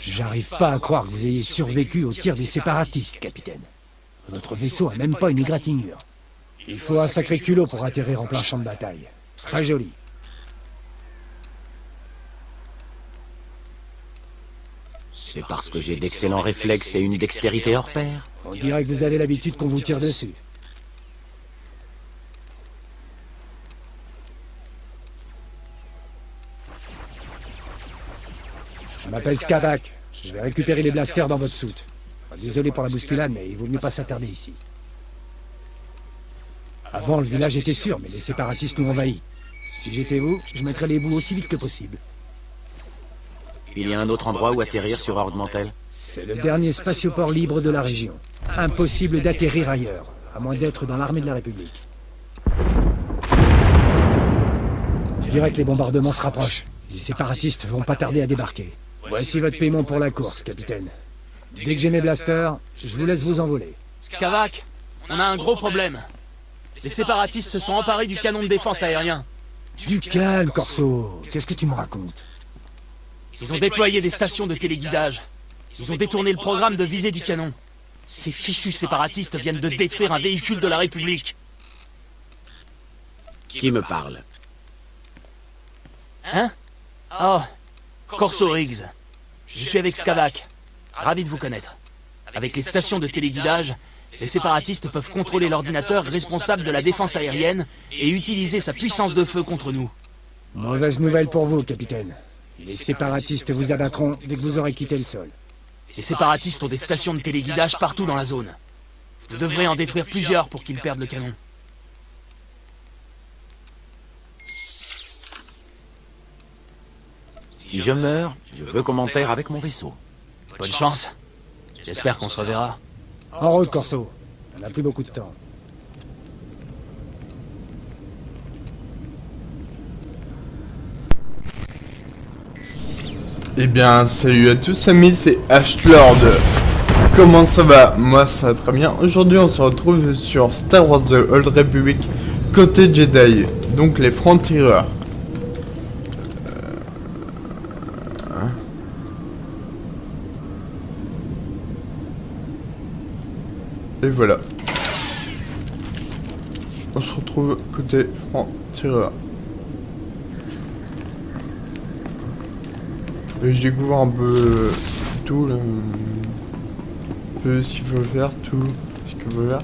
J'arrive pas à croire que vous ayez survécu au tir des séparatistes, capitaine. Votre vaisseau a même pas une égratignure. Il faut un sacré culot pour atterrir en plein champ de bataille. Très joli. C'est parce que j'ai d'excellents réflexes et une dextérité hors pair. On dirait que vous avez l'habitude qu'on vous tire dessus. Je m'appelle Skavak. Je vais récupérer les blasters dans votre soute. Désolé pour la bousculade, mais il vaut mieux pas s'attarder ici. Avant, le village était sûr, mais les séparatistes nous envahissent. Si j'étais vous, je mettrais les bouts aussi vite que possible. Il y a un autre endroit où atterrir sur Horde Mantell? C'est le dernier spatioport libre de la région. Impossible d'atterrir ailleurs, à moins d'être dans l'armée de la République. Je dirais que les bombardements se rapprochent. Les séparatistes vont pas tarder à débarquer. Voici votre paiement pour la course, capitaine. Dès que j'ai mes blasters, je vous laisse vous envoler. Skavak, on a un gros problème. Les séparatistes se sont emparés du canon de défense aérien. Du calme, Corso. Qu'est-ce que tu me racontes? Ils ont déployé des stations de téléguidage. Ils ont détourné le programme de visée du canon. Ces fichus séparatistes viennent de détruire un véhicule de la République. Qui me parle? Hein? Oh, Corso Riggs. Je suis avec Skavak. Ravi de vous connaître. Avec les stations de téléguidage, les séparatistes peuvent contrôler l'ordinateur responsable de la défense aérienne et utiliser sa puissance de feu contre nous. Mauvaise nouvelle pour vous, capitaine. Les séparatistes vous abattront dès que vous aurez quitté le sol. Les séparatistes ont des stations de téléguidage partout dans la zone. Vous devrez en détruire plusieurs pour qu'ils perdent le canon. Si je meurs, je veux commentaire avec mon vaisseau. Bonne chance. J'espère qu'on se reverra. En route, Corso. On n'a plus beaucoup de temps. Eh bien, salut à tous amis, c'est Ashlord. Comment ça va? Moi ça va très bien. Aujourd'hui on se retrouve sur Star Wars The Old Republic côté Jedi, donc les francs-tireurs. Et voilà. On se retrouve côté franc-tireur. Et je découvre un peu tout là. Un peu ce qu'il faut faire, tout ce qu'il faut faire.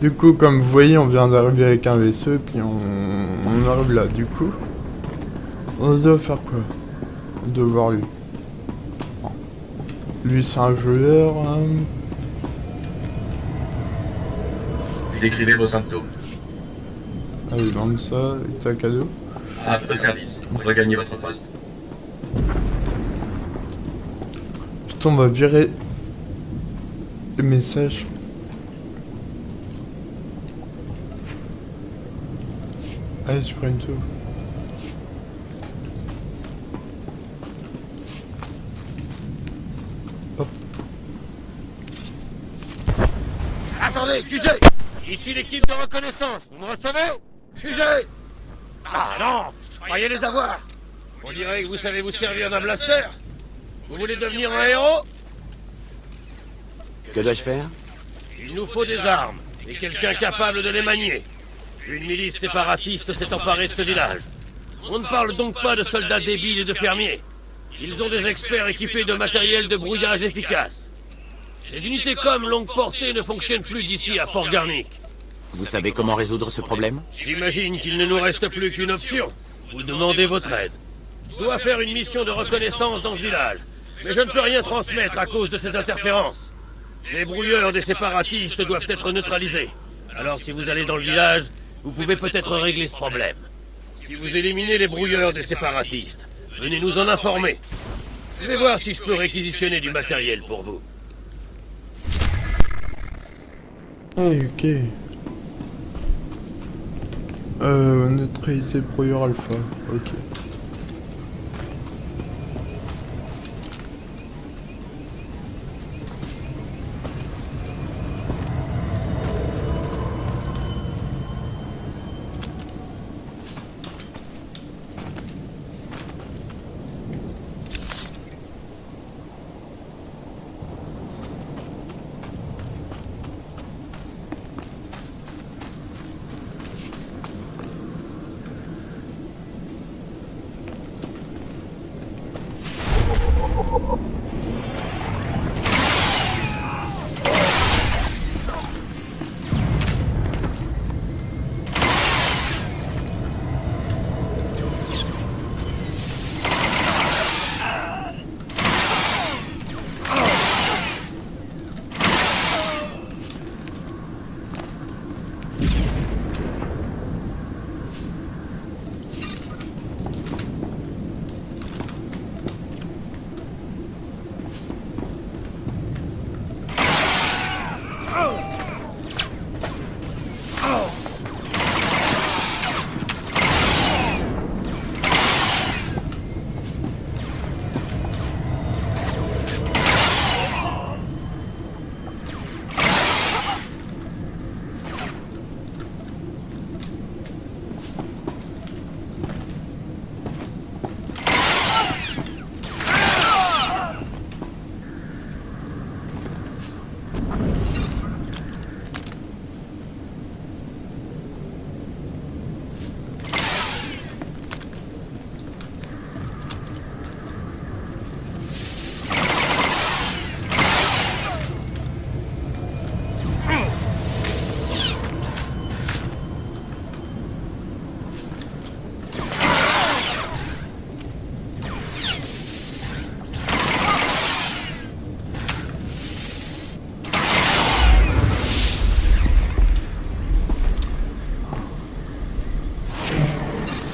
Du coup, comme vous voyez, on vient d'arriver avec un vaisseau et puis on arrive là. Du coup, on doit faire quoi? On doit voir lui. Lui, c'est un joueur. Décrivez vos symptômes. Allez, lance ça, et un cadeau. À votre service. Regagnez votre poste. Putain, on va virer les messages. Allez, je prends une tour. Hop. Attendez, QG! Ici l'équipe de reconnaissance, vous me recevez? QG! Ah non! Je croyais les avoir! On dirait que vous savez vous servir d'un blaster! Vous voulez devenir un héros? Que dois-je faire? Il nous faut des armes, et quelqu'un capable de les manier. Une milice séparatiste s'est emparée de ce village. On ne parle donc pas de soldats débiles et de fermiers. Ils ont des experts équipés de matériel de brouillage efficace. Les unités comme longue portée ne fonctionnent plus d'ici à Fort Garnick. Vous savez comment résoudre ce problème? J'imagine qu'il ne nous reste plus qu'une option. Vous demandez votre aide. Je dois faire une mission de reconnaissance dans ce village, mais je ne peux rien transmettre à cause de ces interférences. Les brouilleurs des séparatistes doivent être neutralisés. Alors si vous allez dans le village, vous pouvez peut-être régler ce problème. Si vous éliminez les brouilleurs des séparatistes, venez nous en informer. Je vais voir si je peux réquisitionner du matériel pour vous. Ah, ok. Neutraliser brouilleur alpha. Ok.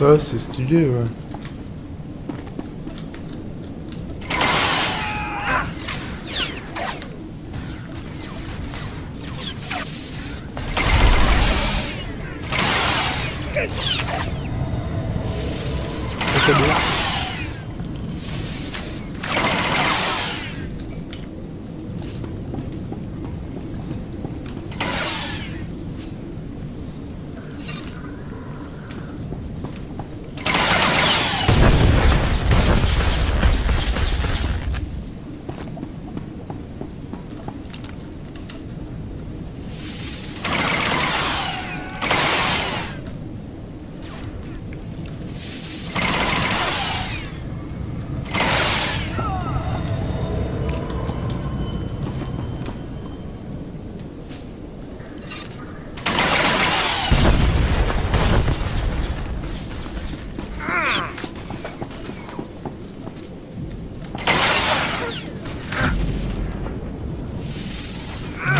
Ça, c'est stylé, ouais. C'est bon.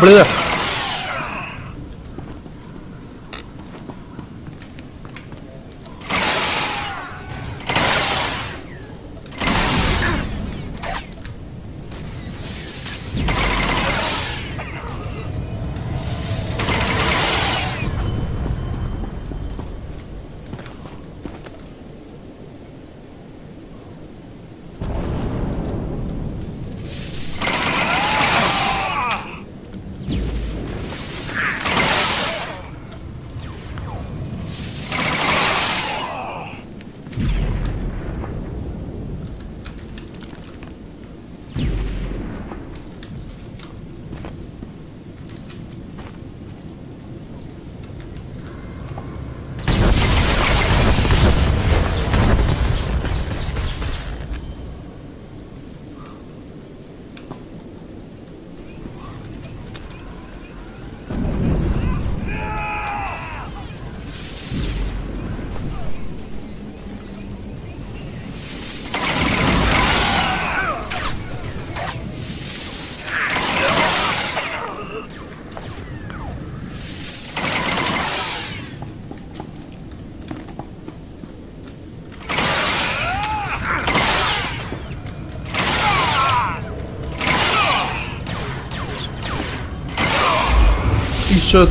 Bleu. Shot.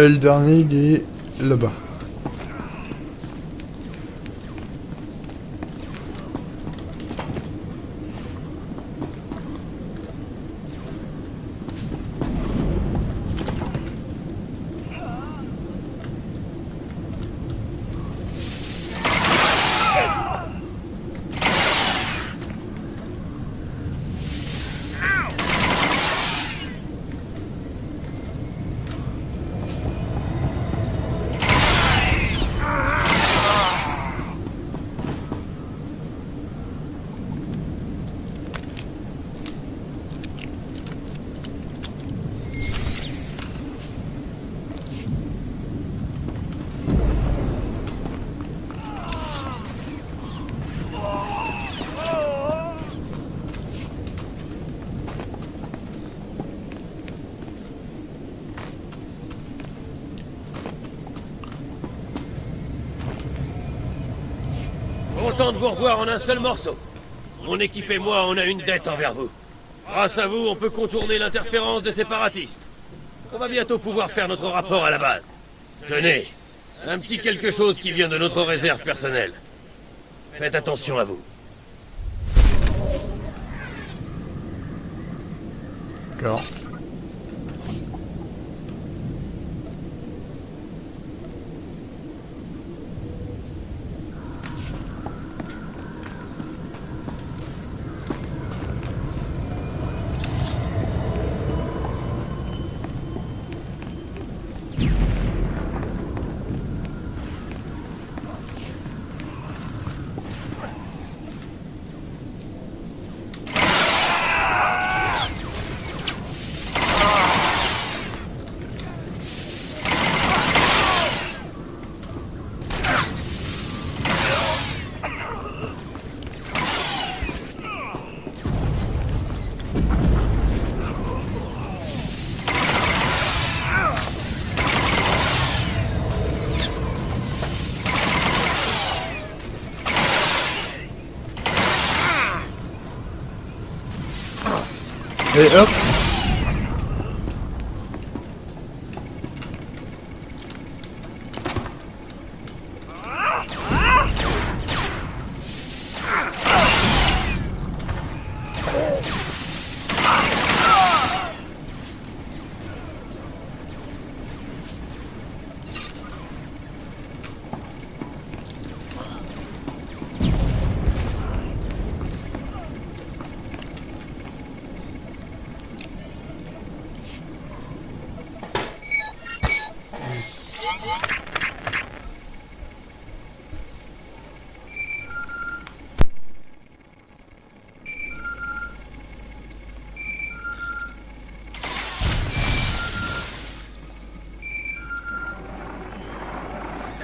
Le dernier, il est là-bas. Content de vous revoir en un seul morceau. Mon équipe et moi, on a une dette envers vous. Grâce à vous, on peut contourner l'interférence des séparatistes. On va bientôt pouvoir faire notre rapport à la base. Tenez, un petit quelque chose qui vient de notre réserve personnelle. Faites attention à vous. D'accord. Et hop.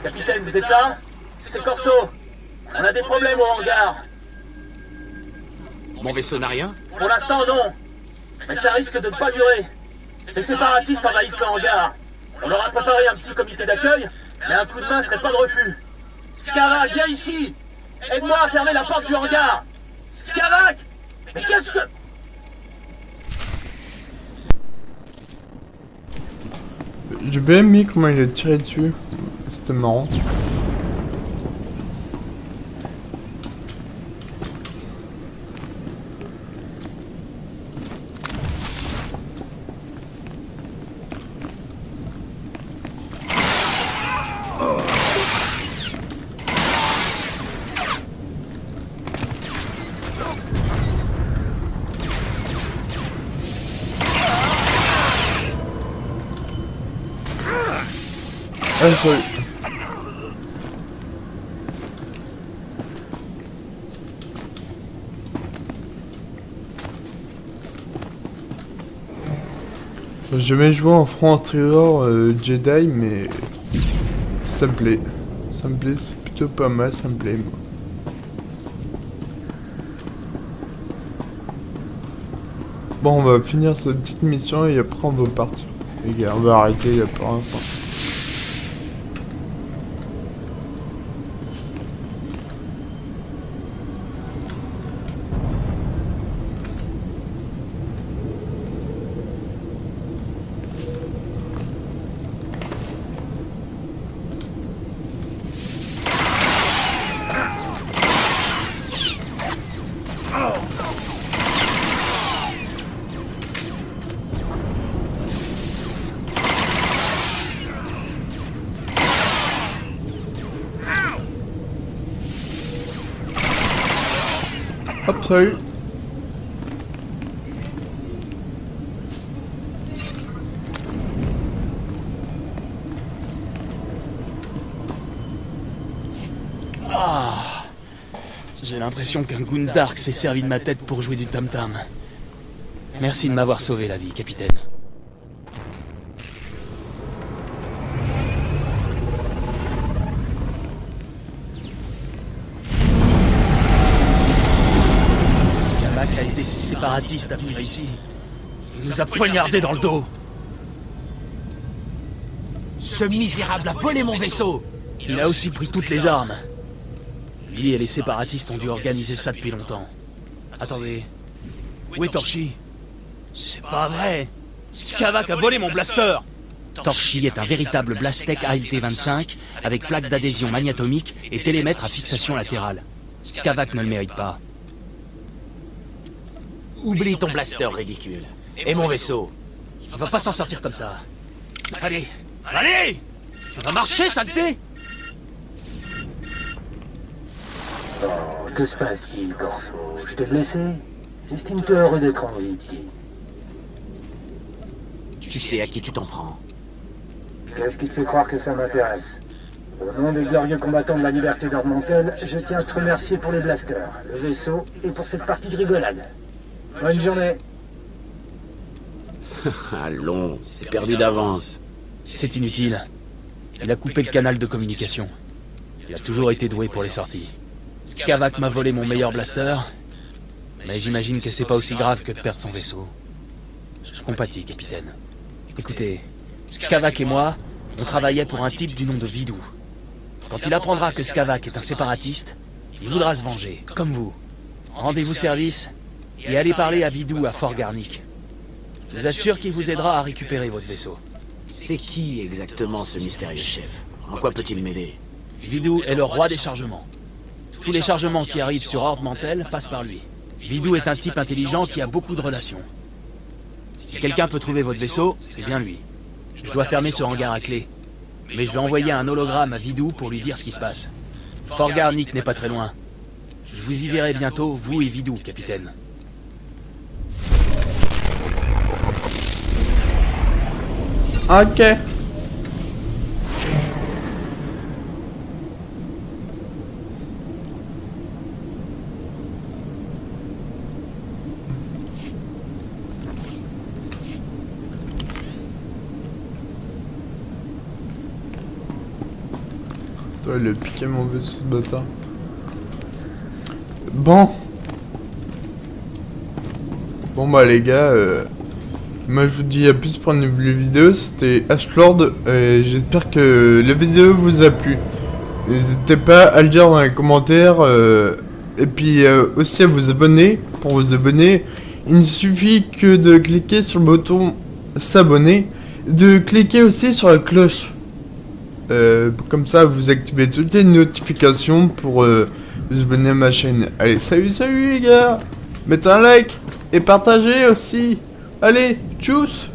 Capitaine, vous êtes là? C'est Corso. On a des problèmes au hangar. Mon vaisseau n'a rien? Pour l'instant, non. Mais ça risque de ne pas durer. Les séparatistes envahissent le hangar. On leur a préparé un petit comité d'accueil, mais un coup de main serait pas de refus. Skarak, viens ici! Aide-moi à fermer la porte du hangar! Skarak! Mais qu'est-ce que... J'ai bien aimé comment il a tiré dessus. C'était marrant. Ah, sorry. J'ai jamais joué en franc-tireur Jedi, mais ça me plaît. Ça me plaît, c'est plutôt pas mal, ça me plaît, moi. Bon, on va finir cette petite mission et après on va partir. Les gars, on va arrêter là pour l'instant. Hop, salut. J'ai l'impression qu'un Gundark s'est servi de ma tête pour jouer du tam-tam. Merci de m'avoir sauvé la vie, capitaine. Skavak a été séparatiste à venir ici. Il nous a poignardés dans le dos. Ce misérable a volé mon vaisseau. Il a aussi pris toutes les armes. Lui et les séparatistes ont dû organiser ça depuis longtemps. Attendez. Où est Torchi? C'est pas vrai. Skavak a volé mon blaster. Torchi est un véritable Blastech AIT-25 avec plaque d'adhésion magnétomique et télémètre à fixation latérale. Skavak ne le mérite pas. Oublie ton blaster ridicule. Et mon vaisseau. Il va pas s'en sortir comme ça. Allez. Allez! Ça va marcher, saleté! Que se passe-t-il, Corso? Je t'ai blessé? Estime-toi heureux d'être en vie, petit. Tu sais à qui tu t'en prends. Qu'est-ce qui te fait croire que ça m'intéresse? Au nom des glorieux combattants de la liberté d'Ormontel, je tiens à te remercier pour les blasters, le vaisseau et pour cette partie de rigolade. Bonne journée. Allons, c'est perdu d'avance. C'est inutile. Il a coupé le canal de communication. Il a toujours été doué pour les sorties. Skavak m'a volé mon meilleur blaster, mais j'imagine que c'est pas aussi grave que de perdre son vaisseau. Je compatis, capitaine. Écoutez, Skavak et moi, on travaillait pour un type du nom de Vidou. Quand il apprendra que Skavak est un séparatiste, il voudra se venger, comme vous. Rendez-vous service et allez parler à Vidou à Fort Garnick. Je vous assure qu'il vous aidera à récupérer votre vaisseau. C'est qui exactement ce mystérieux chef? En quoi peut-il m'aider? Vidou est le roi des chargements. Tous les chargements qui arrivent sur Ordre Mantel passent par lui. Vidou est un type intelligent qui a beaucoup de relations. Si quelqu'un peut trouver votre vaisseau, c'est bien lui. Je dois fermer ce hangar à clé. Mais je vais envoyer un hologramme à Vidou pour lui dire ce qui se passe. Fort Garnick n'est pas très loin. Je vous y verrai bientôt, vous et Vidou, capitaine. Ok. Toi, il a piqué mon vaisseau de bâtard. Bon. Bon bah les gars, moi je vous dis à plus pour une nouvelle vidéo, c'était Ashlord, et j'espère que la vidéo vous a plu. N'hésitez pas à le dire dans les commentaires, et puis aussi à vous abonner. Pour vous abonner, il ne suffit que de cliquer sur le bouton s'abonner, de cliquer aussi sur la cloche. Comme ça vous activez toutes les notifications pour vous abonner à ma chaîne. Allez, salut les gars, mettez un like et partagez aussi. Allez, tchuss.